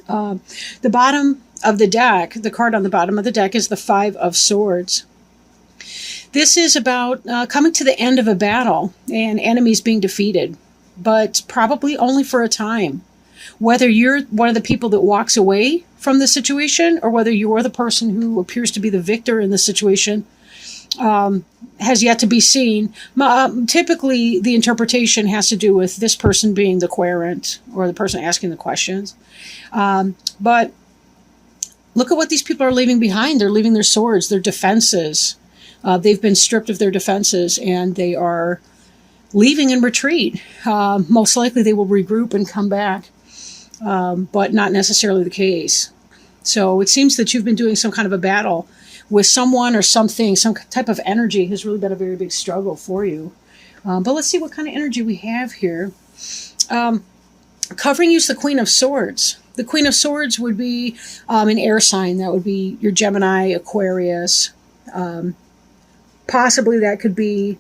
The bottom of the deck, the card on the bottom of the deck is the Five of Swords. This is about coming to the end of a battle and enemies being defeated, but probably only for a time. Whether you're one of the people that walks away from the situation or whether you're the person who appears to be the victor in the situation has yet to be seen. Typically, the interpretation has to do with this person being the querent or the person asking the questions. But look at what these people are leaving behind. They're leaving their swords, their defenses. They've been stripped of their defenses and they are leaving in retreat. Most likely they will regroup and come back, but not necessarily the case. So it seems that you've been doing some kind of a battle with someone or something. Some type of energy has really been a very big struggle for you. But let's see what kind of energy we have here. Covering you is the Queen of Swords. The Queen of Swords would be an air sign. That would be your Gemini, Aquarius. Possibly that could be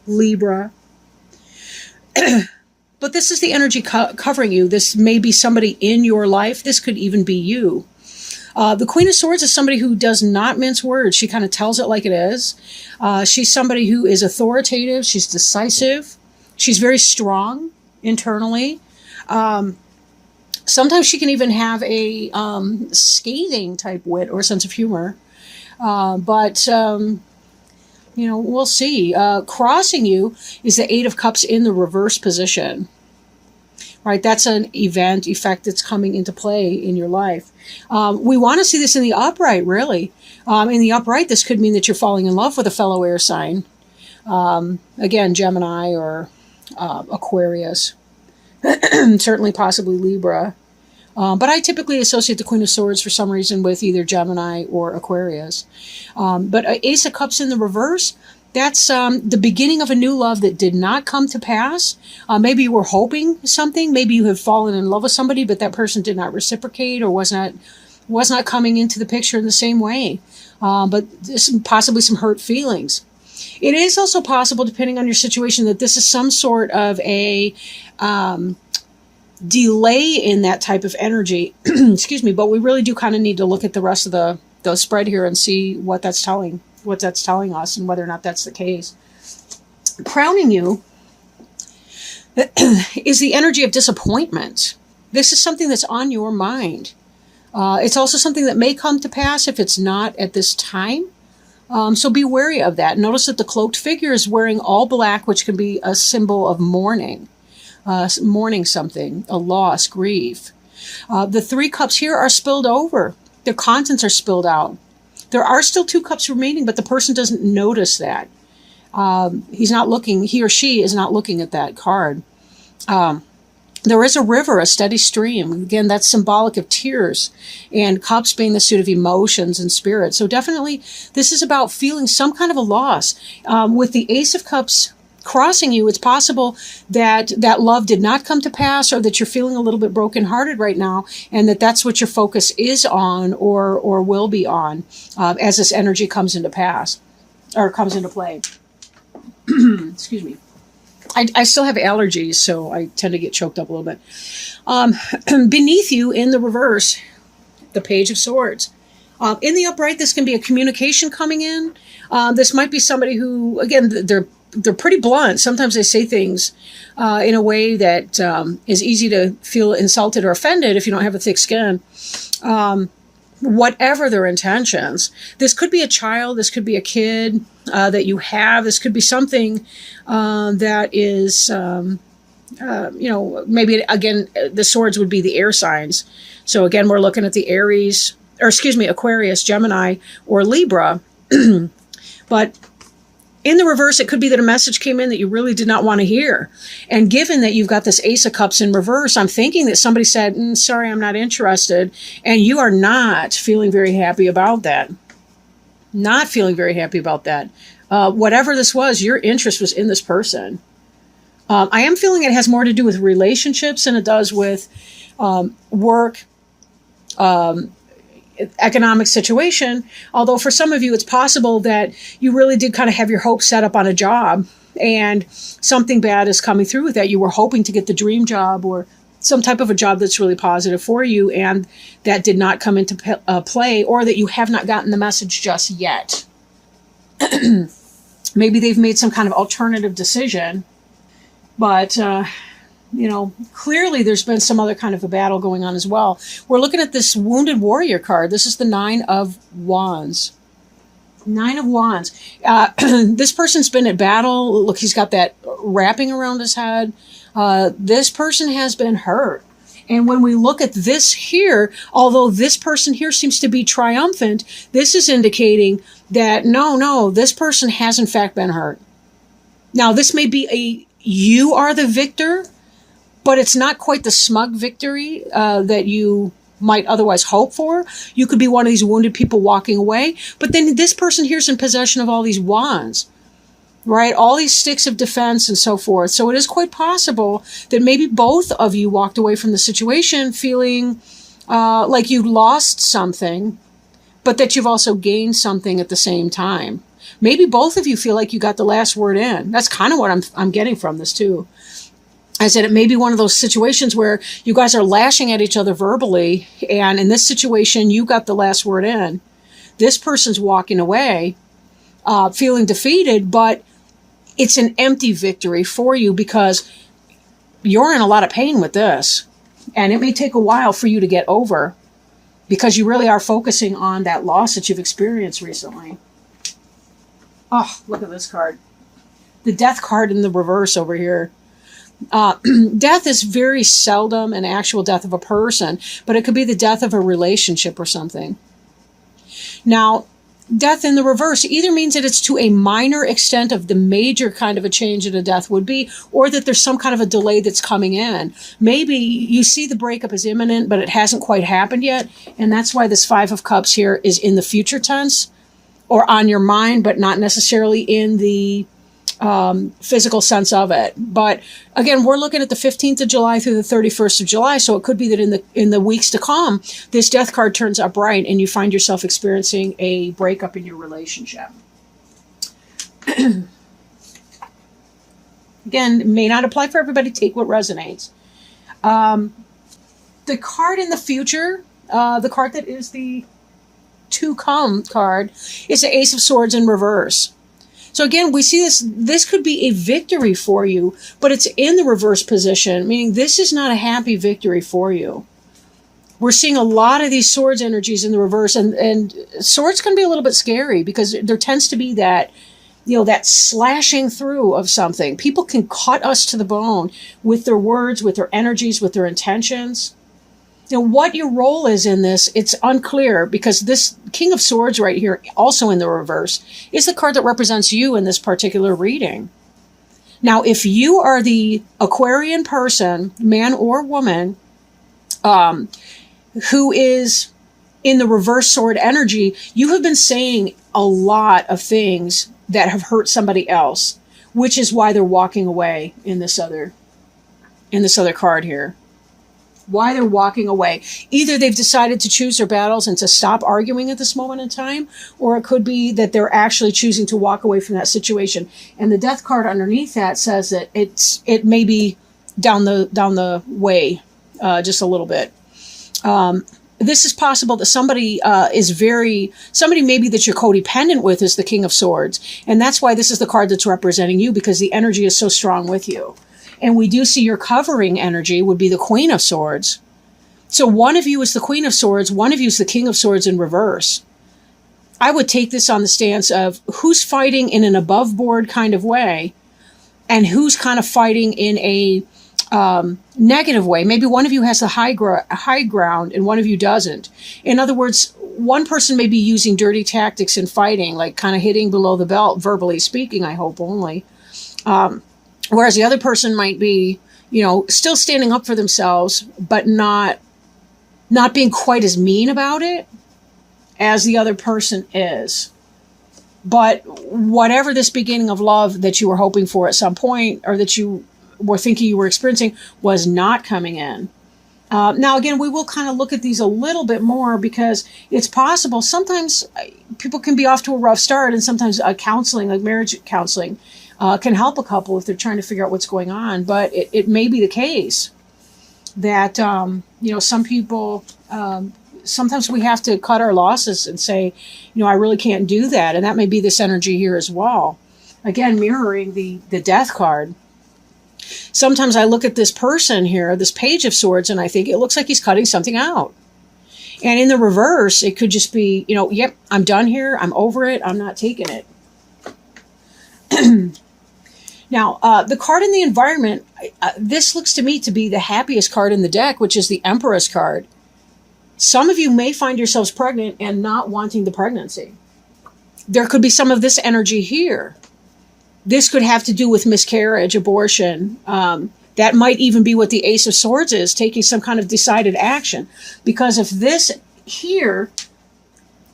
Libra. But this is the energy covering you. This may be somebody in your life. This could even be you. The Queen of Swords is somebody who does not mince words. She kind of tells it like it is. She's somebody who is authoritative. She's decisive. She's very strong internally. Sometimes she can even have a scathing type wit or sense of humor. But we'll see. Crossing you is the Eight of Cups in the reverse position. Right, that's an effect that's coming into play in your life. We want to see this in the upright, really. In the upright, this could mean that you're falling in love with a fellow air sign. Again, Gemini or Aquarius. Certainly, possibly Libra. But I typically associate the Queen of Swords for some reason with either Gemini or Aquarius. But Ace of Cups in the reverse, that's the beginning of a new love that did not come to pass. Maybe you were hoping something. Maybe you have fallen in love with somebody, but that person did not reciprocate or was not coming into the picture in the same way. But possibly some hurt feelings. It is also possible, depending on your situation, that this is some sort of a delay in that type of energy. Excuse me, but we really do kind of need to look at the rest of the spread here and see what that's telling us and whether or not that's the case. Crowning you is the energy of disappointment. This is something that's on your mind. It's also something that may come to pass if it's not at this time. So be wary of that. Notice that the cloaked figure is wearing all black, which can be a symbol of mourning. Mourning something, a loss, grief. The Three Cups here are spilled over. Their contents are spilled out. There are still 2 cups remaining, but the person doesn't notice that. He or she is not looking at that card. There is a river, a steady stream. Again, that's symbolic of tears, and cups being the suit of emotions and spirit. So definitely, this is about feeling some kind of a loss. With the Ace of Cups crossing you, it's possible that that love did not come to pass, or that you're feeling a little bit brokenhearted right now, and that's what your focus is on or will be on as this energy comes into play. Excuse me. I still have allergies, so I tend to get choked up a little bit. Beneath you in the reverse, the Page of Swords. In the upright, this can be a communication coming in. This might be somebody who, again, they're pretty blunt. Sometimes they say things in a way that is easy to feel insulted or offended if you don't have a thick skin. Whatever their intentions. This could be a child. This could be a kid that you have. This could be something that is, maybe, again, the swords would be the air signs. So again, we're looking at the Aquarius, Gemini, or Libra. But in the reverse, it could be that a message came in that you really did not want to hear. And given that you've got this Ace of Cups in reverse, I'm thinking that somebody said, sorry, I'm not interested. And you are not feeling very happy about that. Not feeling very happy about that. Whatever this was, your interest was in this person. I am feeling it has more to do with relationships than it does with work, economic situation. Although for some of you, it's possible that you really did kind of have your hopes set up on a job and something bad is coming through with that. You were hoping to get the dream job or some type of a job that's really positive for you and that did not come into play, or that you have not gotten the message just yet. Maybe they've made some kind of alternative decision, but, clearly there's been some other kind of a battle going on as well. We're looking at this Wounded Warrior card. This is the Nine of Wands. Nine of Wands. This person's been at battle. Look, he's got that wrapping around his head. This person has been hurt. And when we look at this here, although this person here seems to be triumphant, this is indicating that no, this person has in fact been hurt. Now, this may be you are the victor, but it's not quite the smug victory that you might otherwise hope for. You could be one of these wounded people walking away, but then this person here's in possession of all these wands, right? All these sticks of defense and so forth. So it is quite possible that maybe both of you walked away from the situation feeling like you lost something, but that you've also gained something at the same time. Maybe both of you feel like you got the last word in. That's kind of what I'm getting from this too. I said it may be one of those situations where you guys are lashing at each other verbally, and in this situation, you got the last word in. This person's walking away, feeling defeated, but it's an empty victory for you because you're in a lot of pain with this, and it may take a while for you to get over because you really are focusing on that loss that you've experienced recently. Oh, look at this card. The Death card in the reverse over here. Death is very seldom an actual death of a person, but it could be the death of a relationship or something. Now, death in the reverse either means that it's to a minor extent of the major kind of a change that a death would be, or that there's some kind of a delay that's coming in. Maybe you see the breakup is imminent, but it hasn't quite happened yet, and that's why this Five of Cups here is in the future tense, or on your mind, but not necessarily in the physical sense of it. But again, we're looking at the 15th of July through the 31st of July. So it could be that in the weeks to come, this Death card turns upright and you find yourself experiencing a breakup in your relationship. Again, it may not apply for everybody. Take what resonates. The card in the future, the card that is the to come card, is the Ace of Swords in reverse. So again, we see this could be a victory for you, but it's in the reverse position, meaning this is not a happy victory for you. We're seeing a lot of these swords energies in the reverse, and swords can be a little bit scary because there tends to be that, that slashing through of something. People can cut us to the bone with their words, with their energies, with their intentions. What your role is in this, it's unclear, because this King of Swords right here, also in the reverse, is the card that represents you in this particular reading. Now, if you are the Aquarian person, man or woman, who is in the reverse sword energy, you have been saying a lot of things that have hurt somebody else, which is why they're walking away in this other card here. Why they're walking away. Either they've decided to choose their battles and to stop arguing at this moment in time, or it could be that they're actually choosing to walk away from that situation. And the Death card underneath that says that it may be down the way just a little bit. This is possible that somebody maybe that you're codependent with is the King of Swords. And that's why this is the card that's representing you, because the energy is so strong with you. And we do see your covering energy would be the Queen of Swords. So one of you is the Queen of Swords, one of you is the King of Swords in reverse. I would take this on the stance of who's fighting in an above board kind of way and who's kind of fighting in a negative way. Maybe one of you has the high ground and one of you doesn't. In other words, one person may be using dirty tactics in fighting, like kind of hitting below the belt, verbally speaking, I hope only. Whereas the other person might be, still standing up for themselves, but not being quite as mean about it as the other person is. But whatever this beginning of love that you were hoping for at some point, or that you were thinking you were experiencing, was not coming in. Now, again, we will kind of look at these a little bit more, because it's possible sometimes people can be off to a rough start, and sometimes counseling, like marriage counseling, can help a couple if they're trying to figure out what's going on. But it may be the case that, some people, sometimes we have to cut our losses and say, I really can't do that. And that may be this energy here as well. Again, mirroring the death card. Sometimes I look at this person here, this Page of Swords, and I think it looks like he's cutting something out. And in the reverse, it could just be, yep, I'm done here. I'm over it. I'm not taking it. Now, the card in the environment, this looks to me to be the happiest card in the deck, which is the Empress card. Some of you may find yourselves pregnant and not wanting the pregnancy. There could be some of this energy here. This could have to do with miscarriage, abortion. That might even be what the Ace of Swords is, taking some kind of decided action. Because if this here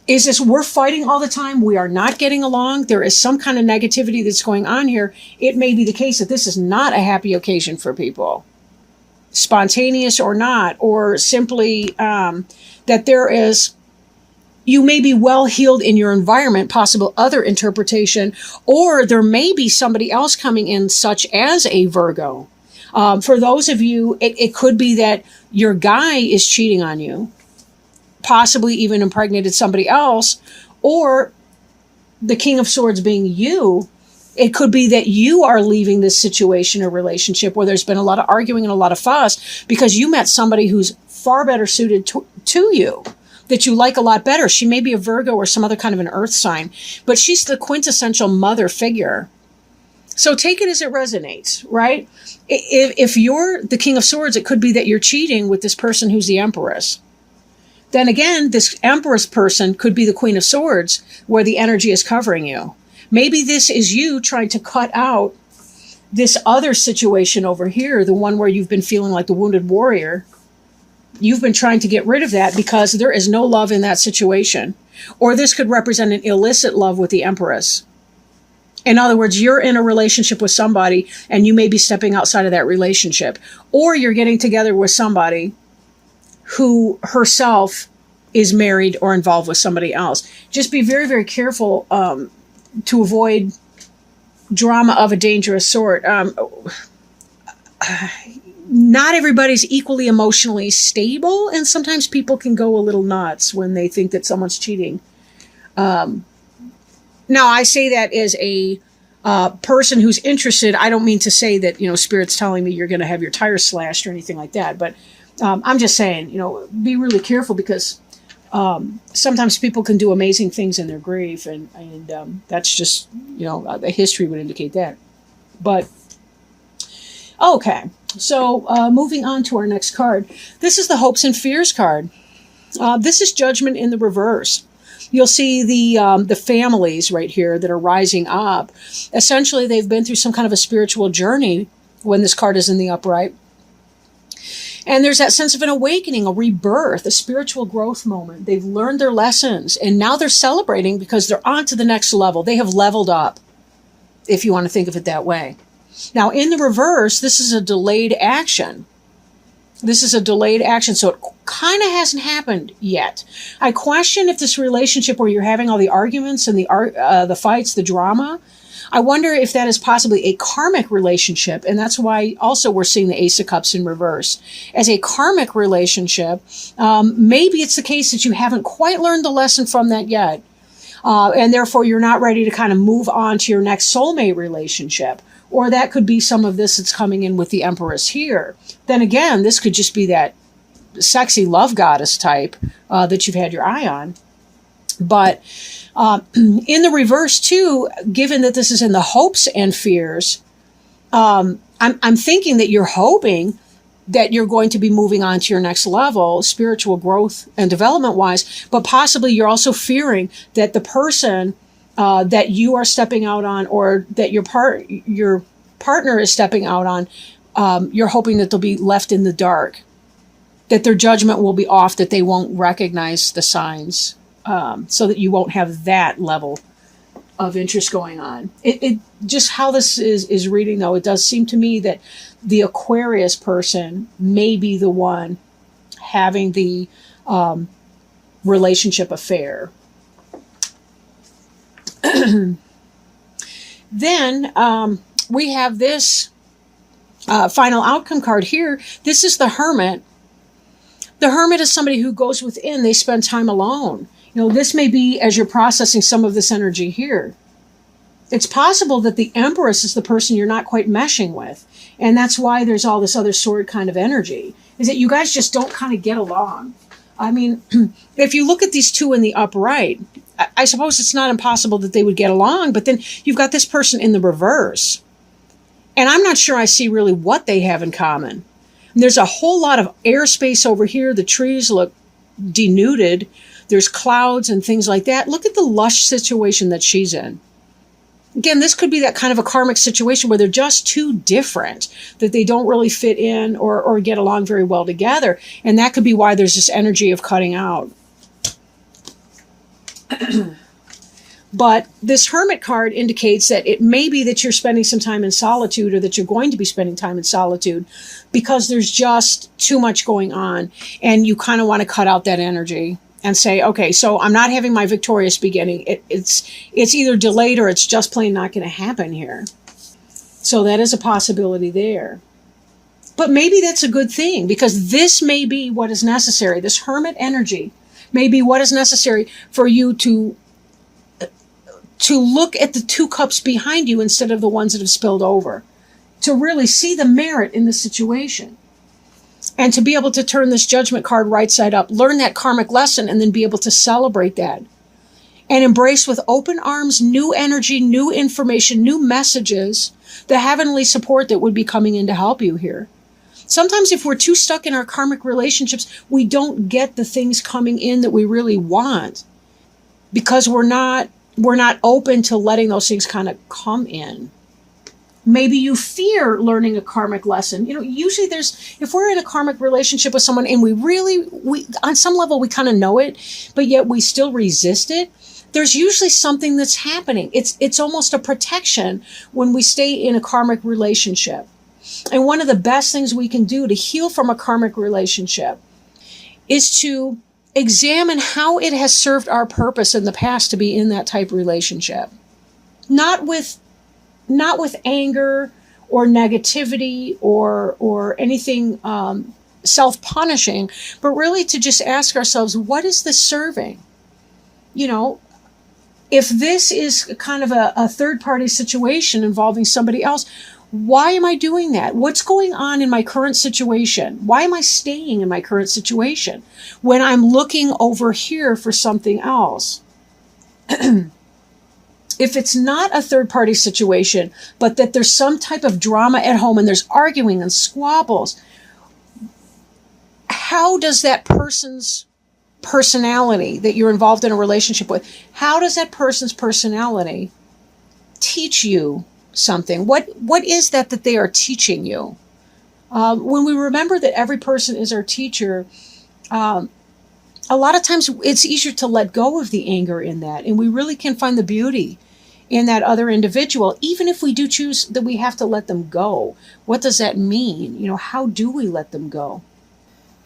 is this, we're fighting all the time, we are not getting along, there is some kind of negativity that's going on here, it may be the case that this is not a happy occasion for people. Spontaneous or not, or simply that there is, you may be well healed in your environment, possible other interpretation, or there may be somebody else coming in, such as a Virgo. For those of you, it could be that your guy is cheating on you, possibly even impregnated somebody else, or the King of Swords being you. It could be that you are leaving this situation or relationship where there's been a lot of arguing and a lot of fuss because you met somebody who's far better suited to you, that you like a lot better. She may be a Virgo or some other kind of an earth sign, but she's the quintessential mother figure. So take it as it resonates, right? If you're the King of Swords, it could be that you're cheating with this person who's the Empress. Then again, this Empress person could be the Queen of Swords, where the energy is covering you. Maybe this is you trying to cut out this other situation over here, the one where you've been feeling like the wounded warrior. You've been trying to get rid of that because there is no love in that situation. Or this could represent an illicit love with the Empress. In other words, you're in a relationship with somebody and you may be stepping outside of that relationship. Or you're getting together with somebody who herself is married or involved with somebody else. Just be very, very careful to avoid drama of a dangerous sort. Not everybody's equally emotionally stable, and sometimes people can go a little nuts when they think that someone's cheating. Now, I say that as a person who's interested. I don't mean to say that, Spirit's telling me you're going to have your tires slashed or anything like that. But I'm just saying, be really careful because sometimes people can do amazing things in their grief. And that's just, the history would indicate that. But, okay. So moving on to our next card. This is the Hopes and Fears card. This is Judgment in the reverse. You'll see the families right here that are rising up. Essentially, they've been through some kind of a spiritual journey when this card is in the upright. And there's that sense of an awakening, a rebirth, a spiritual growth moment. They've learned their lessons, and now they're celebrating because they're on to the next level. They have leveled up, if you want to think of it that way. Now, in the reverse, this is a delayed action. This is a delayed action, so it kind of hasn't happened yet. I question if this relationship where you're having all the arguments and the fights, the drama, I wonder if that is possibly a karmic relationship, and that's why also we're seeing the Ace of Cups in reverse. As a karmic relationship, maybe it's the case that you haven't quite learned the lesson from that yet, and therefore you're not ready to kind of move on to your next soulmate relationship. Or that could be some of this that's coming in with the Empress here. Then again, this could just be that sexy love goddess type that you've had your eye on. But in the reverse too, given that this is in the Hopes and Fears, I'm thinking that you're hoping that you're going to be moving on to your next level, spiritual growth and development wise, but possibly you're also fearing that the person that you are stepping out on, or that your partner is stepping out on, you're hoping that they'll be left in the dark, that their judgment will be off, that they won't recognize the signs, so that you won't have that level of interest going on. It just how this is reading, though, it does seem to me that the Aquarius person may be the one having the relationship affair. Then we have this final outcome card here, this is the Hermit. The Hermit is somebody who goes within. They spend time alone. This may be as you're processing some of this energy here. It's possible that the Empress is the person you're not quite meshing with. And that's why there's all this other sword kind of energy, is that you guys just don't kind of get along. I mean, if you look at these two in the upright, I suppose it's not impossible that they would get along, but then you've got this person in the reverse. And I'm not sure I see really what they have in common. And there's a whole lot of airspace over here. The trees look denuded. There's clouds and things like that. Look at the lush situation that she's in. Again, this could be that kind of a karmic situation where they're just too different, that they don't really fit in or get along very well together. And that could be why there's this energy of cutting out. But this Hermit card indicates that it may be that you're spending some time in solitude, or that you're going to be spending time in solitude, because there's just too much going on. And you kind of want to cut out that energy and say, okay, so I'm not having my victorious beginning. It's either delayed or it's just plain not going to happen here. So that is a possibility there. But maybe that's a good thing, because this may be what is necessary. This Hermit energy may be what is necessary for you to look at the two cups behind you instead of the ones that have spilled over, to really see the merit in the situation, and to be able to turn this Judgment card right side up, learn that karmic lesson, and then be able to celebrate that and embrace with open arms new energy, new information, new messages, the heavenly support that would be coming in to help you here. Sometimes if we're too stuck in our karmic relationships, we don't get the things coming in that we really want, because we're not open to letting those things kind of come in. Maybe you fear learning a karmic lesson. Usually if we're in a karmic relationship with someone and we on some level, we kind of know it, but yet we still resist it, there's usually something that's happening. It's almost a protection when we stay in a karmic relationship. And one of the best things we can do to heal from a karmic relationship is to examine how it has served our purpose in the past to be in that type of relationship. Not with anger or negativity or anything self-punishing, but really to just ask ourselves, what is this serving? If this is kind of a third-party situation involving somebody else, why am I doing that? What's going on in my current situation? Why am I staying in my current situation when I'm looking over here for something else? If it's not a third-party situation, but that there's some type of drama at home and there's arguing and squabbles, how does that person's personality that you're involved in a relationship with, how does that person's personality teach you something? What is that they are teaching you? When we remember that every person is our teacher, a lot of times it's easier to let go of the anger in that, and we really can find the beauty in that other individual, even if we do choose that we have to let them go. What does that mean? How do we let them go?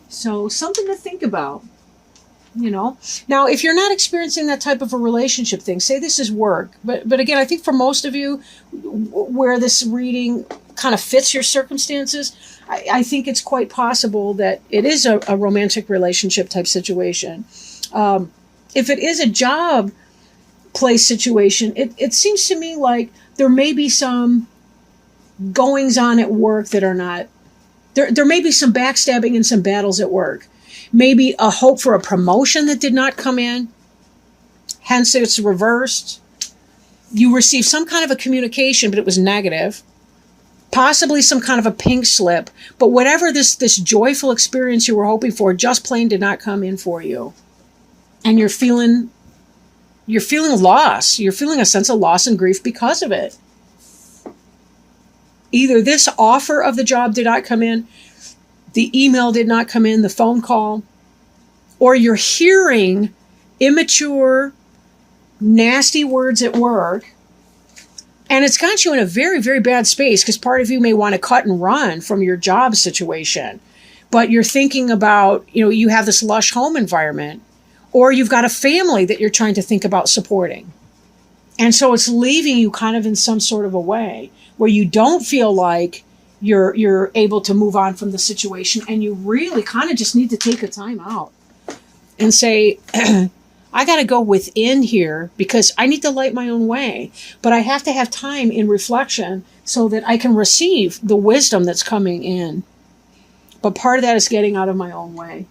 So something to think about. Now, if you're not experiencing that type of a relationship thing, say this is work, but again, I think for most of you where this reading kind of fits your circumstances, I think it's quite possible that it is a romantic relationship type situation. If it is a job place situation, it seems to me like there may be some goings on at work that are not, there may be some backstabbing and some battles at work. Maybe a hope for a promotion that did not come in. Hence, it's reversed. You received some kind of a communication, but it was negative. Possibly some kind of a pink slip. But whatever this joyful experience you were hoping for, just plain did not come in for you. And you're feeling loss. You're feeling a sense of loss and grief because of it. Either this offer of the job did not come in, the email did not come in, the phone call, or you're hearing immature, nasty words at work, and it's got you in a very, very bad space, because part of you may want to cut and run from your job situation, but you're thinking about, you have this lush home environment, or you've got a family that you're trying to think about supporting. And so it's leaving you kind of in some sort of a way where you don't feel like you're able to move on from the situation, and you really kind of just need to take a time out and say, I got to go within here because I need to light my own way, but I have to have time in reflection so that I can receive the wisdom that's coming in. But part of that is getting out of my own way.